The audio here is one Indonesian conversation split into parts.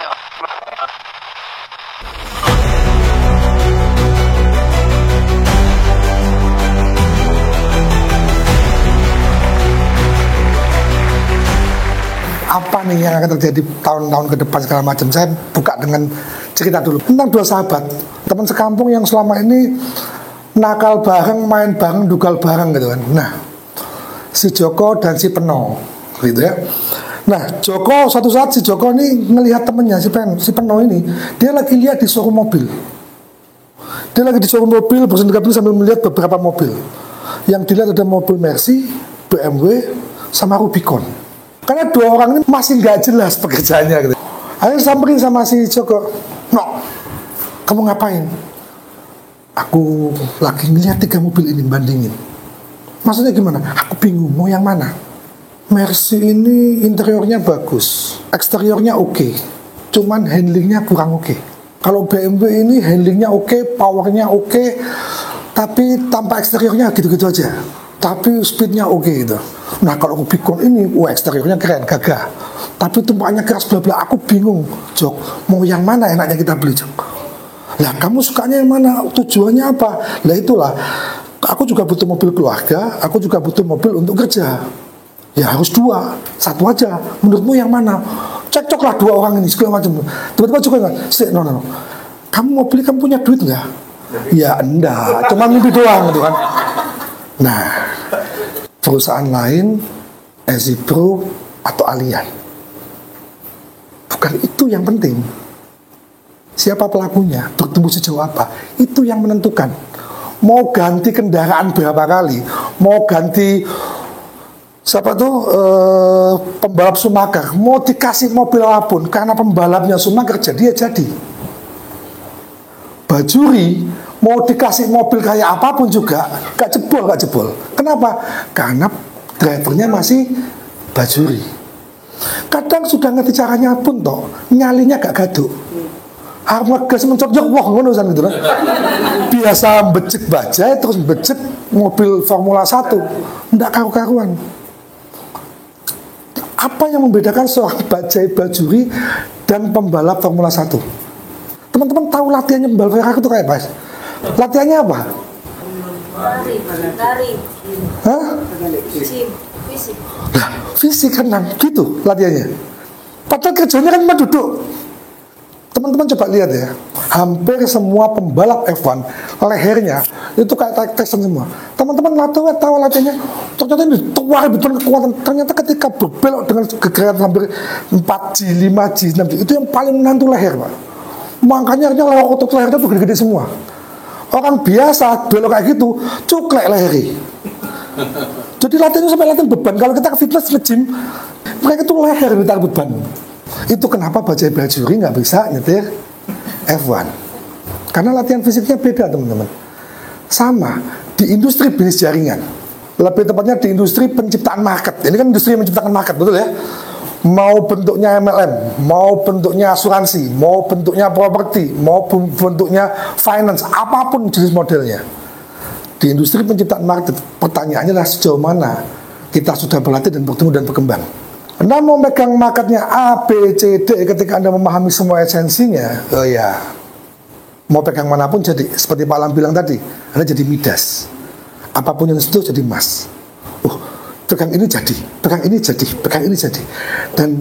Apa nih yang akan terjadi tahun-tahun ke depan segala macam. Saya buka dengan cerita dulu tentang dua sahabat, teman sekampung yang selama ini nakal bareng, main bareng, dugal bareng gitu kan. Nah, si Joko dan si Peno gitu ya. Nah, Joko suatu saat si Joko ini ngelihat temennya si Peno ini, dia lagi lihat di showroom mobil. Dia lagi di showroom mobil bersendiri sambil melihat beberapa mobil. Yang dilihat ada mobil Mercy, BMW, sama Rubicon. Karena dua orang ini masih nggak jelas pekerjaannya gitu. Akhirnya samperin sama si Joko, "No, kamu ngapain?" "Aku lagi ngeliat 3 mobil ini, bandingin." "Maksudnya gimana?" "Aku bingung mau yang mana. Mercy ini interiornya bagus, eksteriornya oke, cuman handlingnya kurang oke. Kalau BMW ini handlingnya oke, powernya oke, tapi tanpa eksteriornya gitu-gitu aja, tapi speednya oke gitu. Nah kalau Rubicon ini, wah eksteriornya keren, gagah, tapi tumpahannya keras bla bla. Aku bingung, Jok, mau yang mana enaknya kita beli, Jok?" "Lah kamu sukanya yang mana? Tujuannya apa?" "Lah itulah, aku juga butuh mobil keluarga, aku juga butuh mobil untuk kerja. Ya harus 2, 1 aja. Menurutmu yang mana?" Cekcoklah 2 orang ini segala macam. Tiba-tiba Joko nggak, no. "Kamu mau beli, kamu punya duit nggak?" "Ya enggak, cuma mimpi doang gitu kan." Nah, perusahaan lain, Ezipro atau Allian, bukan itu yang penting. Siapa pelakunya, bertumbuh sejauh apa, itu yang menentukan. Mau ganti kendaraan berapa kali, mau ganti pembalap Schumacher, mau dikasih mobil apapun, karena pembalapnya Schumacher jadi ya jadi. Bajuri mau dikasih mobil kayak apapun juga gak jebol. Kenapa? Karena drivernya masih Bajuri. Kadang sudah ngerti caranya pun toh, nyalinya gak gaduh. Arma gas mencok-jok, wah ngono gitu kan. Biasa becek bajai terus becek mobil Formula 1, ndak karu-karuan. Apa yang membedakan seorang bajai Bajuri dan pembalap Formula 1? Teman-teman tahu latihannya pembalap Ferrari itu kayak apa? Latihannya apa? Lari. Hah? Fisik. Nah, fisik renang gitu latihannya. Padahal kerjanya kan cuma duduk. Teman-teman coba lihat ya, hampir semua pembalap F1 lehernya itu kayak Tyson semua. Teman-teman tahu latihannya, ternyata ini tuar betul kekuatan. Ternyata ketika berbelok dengan kegerakan hampir 4G, 5G, 6G, itu yang paling menantu leher, Pak. Makanya otot lehernya tuh gede-gede semua. Orang biasa belok kayak gitu, cuklek lehernya. Jadi latihannya sampai latihan beban. Kalau kita ke fitness, ke gym, mereka tuh leher yang ditaruh beban. Itu kenapa bajai Bajuri nggak bisa nyetir F1, karena latihan fisiknya beda, teman-teman. Sama di industri bisnis jaringan, lebih tepatnya di industri penciptaan market. Ini kan industri yang menciptakan market, betul ya? Mau bentuknya MLM, mau bentuknya asuransi, mau bentuknya properti, mau bentuknya finance, apapun jenis modelnya. Di industri penciptaan market, pertanyaannya adalah sejauh mana kita sudah berlatih dan bertumbuh dan berkembang. Anda mau megang marketnya A, B, C, D, ketika Anda memahami semua esensinya, oh ya, mau pegang manapun jadi, seperti Pak Alam bilang tadi, Anda jadi Midas. Apapun yang sentuh jadi emas. Pegang ini jadi, pegang ini jadi, pegang ini jadi. Dan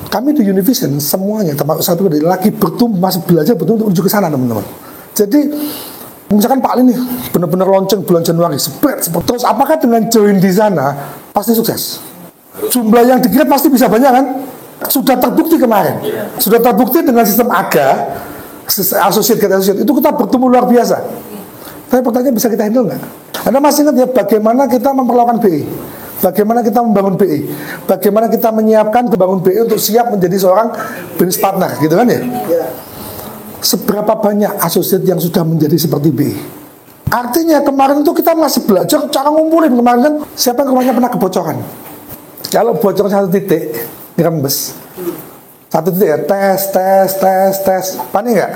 kami di Univision semuanya, termasuk satu dari lagi bertumbuh, masih belajar bertumbuh untuk menuju ke sana, teman-teman. Jadi, misalkan Pak Ali nih, benar-benar launching bulan Januari, terus apakah dengan join di sana, pasti sukses? Jumlah yang dikira pasti bisa banyak kan? Sudah terbukti kemarin. Sudah terbukti dengan sistem AGA, associate itu kita bertumbuh luar biasa. Tapi pertanyaan, bisa kita handle nggak? Anda masih ingat ya bagaimana kita memperlakukan BI? Bagaimana kita membangun BI? Bagaimana kita menyiapkan membangun BI untuk siap menjadi seorang business partner, gitu kan ya? Seberapa banyak associate yang sudah menjadi seperti BI? Artinya kemarin itu kita masih belajar cara ngumpulin. Kemarin kan siapa yang rumahnya pernah kebocoran? Kalau bocor 1 titik, dirembes 1 titik ya, tes. Panik nggak?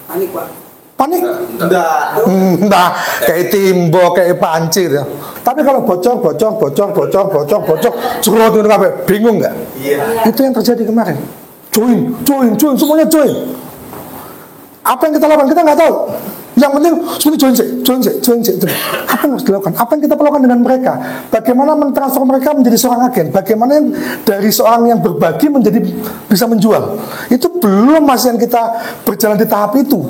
Panik, Pak. Panik? Enggak. Kayak timbo, kayak panci gitu. Tapi kalau bocor, cerot gitu, bingung nggak? Iya. Itu yang terjadi kemarin. join, semuanya join. Apa yang kita lakukan? Kita nggak tahu. Yang penting semuanya join. Apa yang harus dilakukan? Apa yang kita perlukan dengan mereka? Bagaimana mentransform mereka menjadi seorang agen? Bagaimana dari seorang yang berbagi menjadi bisa menjual? Itu belum masih yang kita berjalan di tahap itu.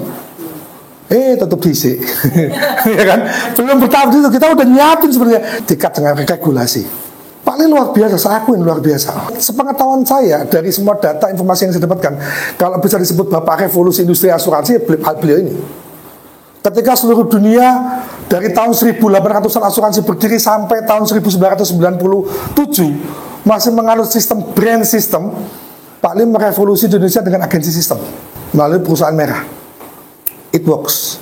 Tetap diisi. Ya kan? Belum bertahap itu, kita udah nyiapin sebenarnya dekat dengan regulasi. Paling luar biasa, saya akuin luar biasa. Sepengetahuan saya dari semua data informasi yang saya dapatkan, kalau bisa disebut bapak revolusi industri asuransi, beliau ini. Ketika seluruh dunia dari tahun 1800-an asuransi berdiri sampai tahun 1997 masih menganut sistem brand system, Pak Lim merevolusi Indonesia dengan agensi sistem melalui perusahaan merah. It works.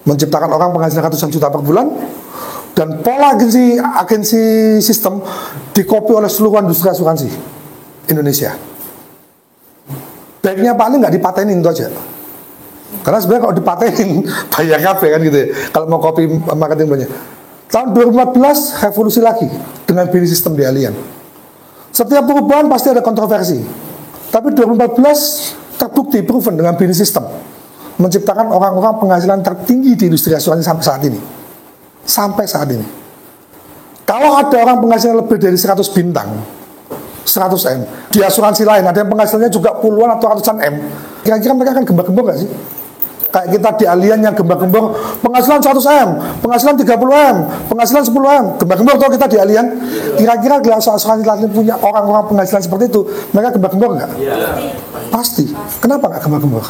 Menciptakan orang penghasilan ratusan juta per bulan, dan pola agensi sistem dikopi oleh seluruh industri asuransi Indonesia. Baiknya Pak Lim nggak dipatenin itu aja. Karena sebenarnya kalau dipatenin bayar kafe kan gitu ya. Kalau mau copy marketing banyak. Tahun 2014 revolusi lagi dengan BI sistem di Allianz. Setiap perubahan pasti ada kontroversi. Tapi 2014 terbukti proven dengan BI sistem menciptakan orang-orang penghasilan tertinggi di industri asuransi sampai saat ini. Sampai saat ini. Kalau ada orang penghasilan lebih dari 100 bintang, 100 M, di asuransi lain ada yang penghasilannya juga puluhan atau ratusan M, kira-kira mereka akan gembor-gembor gak sih? Kayak kita di Allianz yang gembor-gembor penghasilan 100 M, penghasilan 30 M, penghasilan 10 M, gembor-gembor kalau kita di Allianz. Kira-kira gelas asuransi lain punya orang-orang penghasilan seperti itu, mereka gembor-gembor nggak? Pasti. Kenapa nggak gembor-gembor?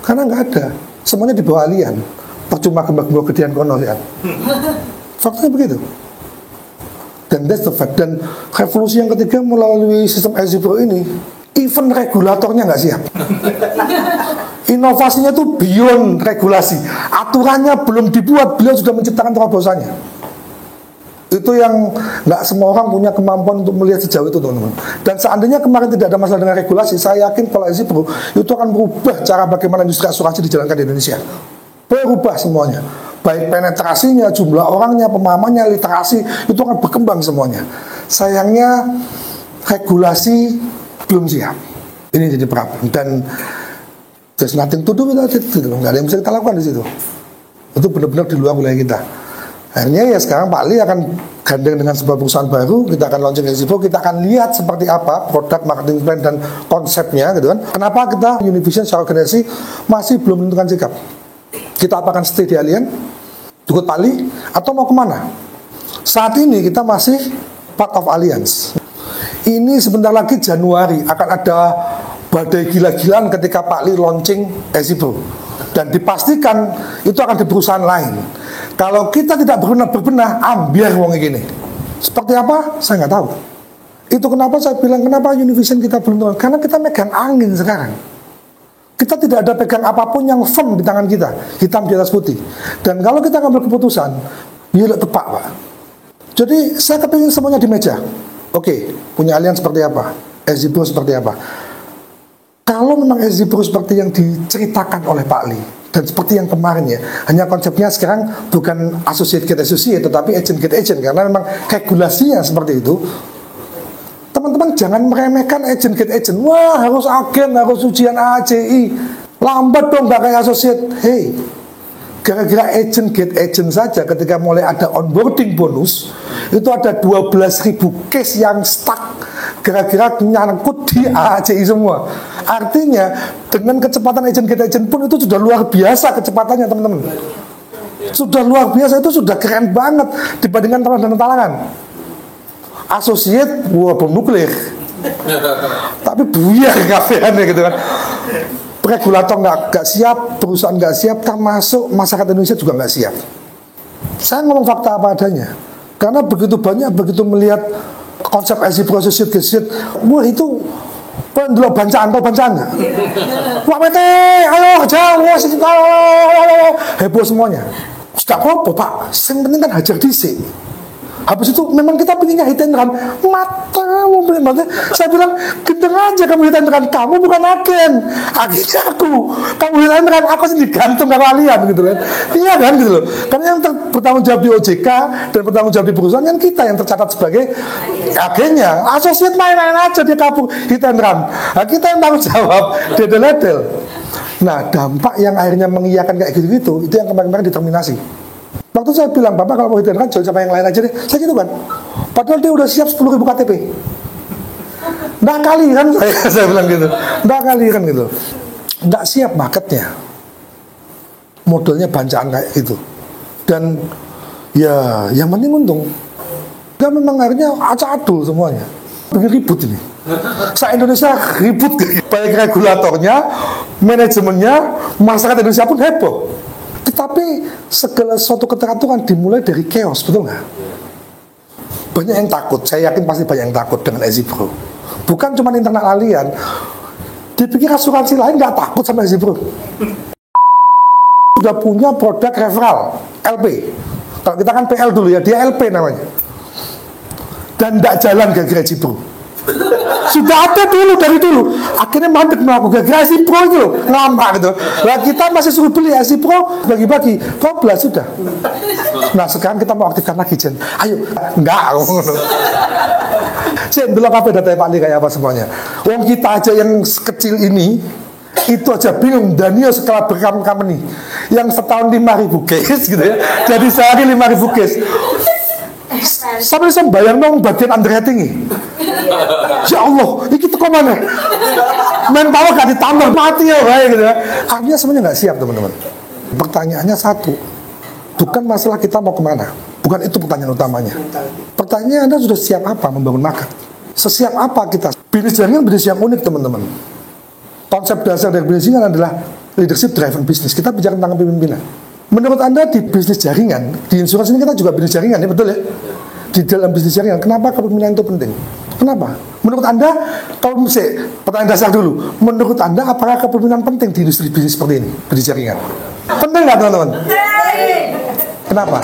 Karena nggak ada. Semuanya di bawah Allianz. Percuma gembor-gembor gedean kono lihat. Faktanya begitu. Dan that's the fact. Dan revolusi yang ketiga melalui sistem Exibro ini, even regulatornya nggak siap. Inovasinya tuh beyond regulasi. Aturannya belum dibuat, beliau sudah menciptakan terobosannya. Itu yang nggak semua orang punya kemampuan untuk melihat sejauh itu, teman-teman. Dan seandainya kemarin tidak ada masalah dengan regulasi, saya yakin pola Exibro itu akan berubah cara bagaimana industri asuransi dijalankan di Indonesia. Berubah semuanya. Baik penetrasinya, jumlah orangnya, pemahamannya, literasi, itu akan berkembang semuanya. Sayangnya regulasi belum siap. Ini jadi problem. Dan there's nothing to do with it, gitu. Nggak ada yang bisa kita lakukan di situ. Itu benar-benar di luar wilayah kita. Akhirnya ya sekarang Pak Li akan gandeng dengan sebuah perusahaan baru, kita akan launching Exibro, kita akan lihat seperti apa produk, marketing plan, dan konsepnya, gitu kan. Kenapa kita Univision secara organisasi masih belum menentukan sikap? Kita akan stay di Allianz, ikut Pak Li, atau mau kemana? Saat ini kita masih part of Allianz. Ini sebentar lagi Januari akan ada badai gila-gilaan ketika Pak Li launching Exibro, dan dipastikan itu akan di perusahaan lain. Kalau kita tidak berbenah ambiar wong gini. Seperti apa? Saya nggak tahu. Itu kenapa saya bilang kenapa Univision kita belum tahu, karena kita megang angin sekarang. Kita tidak ada pegang apapun yang firm di tangan kita, hitam di atas putih. Dan kalau kita ngambil keputusan, ya tepat, Pak. Jadi saya kepingin semuanya di meja. Oke, punya Allianz seperti apa? Exibro seperti apa? Kalau memang Exibro seperti yang diceritakan oleh Pak Li, dan seperti yang kemarin ya, hanya konsepnya sekarang bukan associate get associate, tetapi agent get agent, karena memang regulasinya seperti itu. Teman-teman jangan meremehkan agent get agent. Wah, harus agen, harus ujian ACI. Lambat dong gak kayak associate. Hey, gara-gara agent get agent saja ketika mulai ada onboarding bonus, itu ada 12.000 case yang stuck gara-gara nyangkut di ACI semua. Artinya dengan kecepatan agent get agent pun itu sudah luar biasa kecepatannya, teman-teman. Sudah luar biasa, itu sudah keren banget dibandingkan teman-teman talangan. Associate, wah bom nuklir. Tapi buyar kafeannya gitu kan. Regulator nggak siap, perusahaan nggak siap, termasuk masyarakat Indonesia juga nggak siap. Saya ngomong fakta apa adanya. Karena begitu banyak, begitu melihat konsep Exibro associate, wah itu dulu bancaan nggak? Wah PT, ayo hajar, wah heboh semuanya. Sudah apa Pak? Yang penting kan hajar dhisik. Habis itu memang kita pinginnya hit and run, matamu benar. Saya bilang, gendeng aja kamu hit and run, kamu bukan agen, agennya aku. Kamu hit and run, aku sendiri gantung ke kalian gitu kan. Iya kan gitu loh. Karena yang bertanggung jawab di OJK dan bertanggung jawab di perusahaan kan kita yang tercatat sebagai agennya. Asosiat main-main aja dia kabur hit and run. Nah, kita yang tanggung jawab dedel-dedel. Nah, dampak yang akhirnya mengiyakan kayak gitu-gitu, itu yang kemarin-kemarin determinasi. Waktu saya bilang, Bapak kalau mau hit and run, jangan sama yang lain aja deh. Saya gitu kan. Padahal dia udah siap 10.000 KTP. Nggak kali kan saya bilang gitu. Nggak kali kan gitu. Nggak siap marketnya. Modelnya bancaan kayak gitu. Dan ya yang penting untung. Dan memang akhirnya acak-adul semuanya. Bikin ribut ini. Se-Indonesia ribut. Baik regulatornya, manajemennya, masyarakat Indonesia pun heboh. Tetapi segala suatu keteraturan dimulai dari chaos, betul nggak? Banyak yang takut, saya yakin pasti banyak yang takut dengan EasyPro. Bukan cuma internal kalian, dipikir asuransi lain nggak takut sama EasyPro. Sudah punya produk referral, LP. Kalau kita kan PL dulu ya, dia LP namanya. Dan nggak jalan gara-gara EasyPro. Sudah ada dulu dari dulu. Akhirnya mandek melakukan EasyPro itu lama gitu. Nah kita masih suruh beli EasyPro bagi-bagi. Koblas sudah. Nah sekarang kita mau aktifkan lagi Jen. Ayo, enggak. Jen, belum apa data Pak Li kayak apa semuanya. Wong kita aja yang kecil ini itu aja bingung. Daniel skala company yang setahun 5.000 case gitu ya. Jadi sehari 5.000 case. Sampai saya bayang dong bagian underwriting ini. Ya Allah, ini kita kok mana? Manpower gak ditambah, mati ya baik gitu ya. Artinya semuanya gak siap teman-teman. Pertanyaannya satu, bukan masalah kita mau kemana. Bukan itu pertanyaan utamanya. Pertanyaannya Anda sudah siap apa membangun market? Sesiap apa kita? Bisnis jaringan bisnis yang unik teman-teman. Konsep dasar dari bisnis jaringan adalah leadership driven business. Kita bicara tentang kepemimpinan. Menurut Anda di bisnis jaringan, di insurance ini kita juga bisnis jaringan ya, betul ya? Di dalam bisnis jaringan, kenapa kepemimpinan itu penting? Kenapa? Menurut Anda, kalau misalnya, pertanyaan dasar dulu, menurut Anda apakah kepemimpinan penting di industri bisnis seperti ini, bisnis jaringan? Penting nggak teman-teman? Kenapa?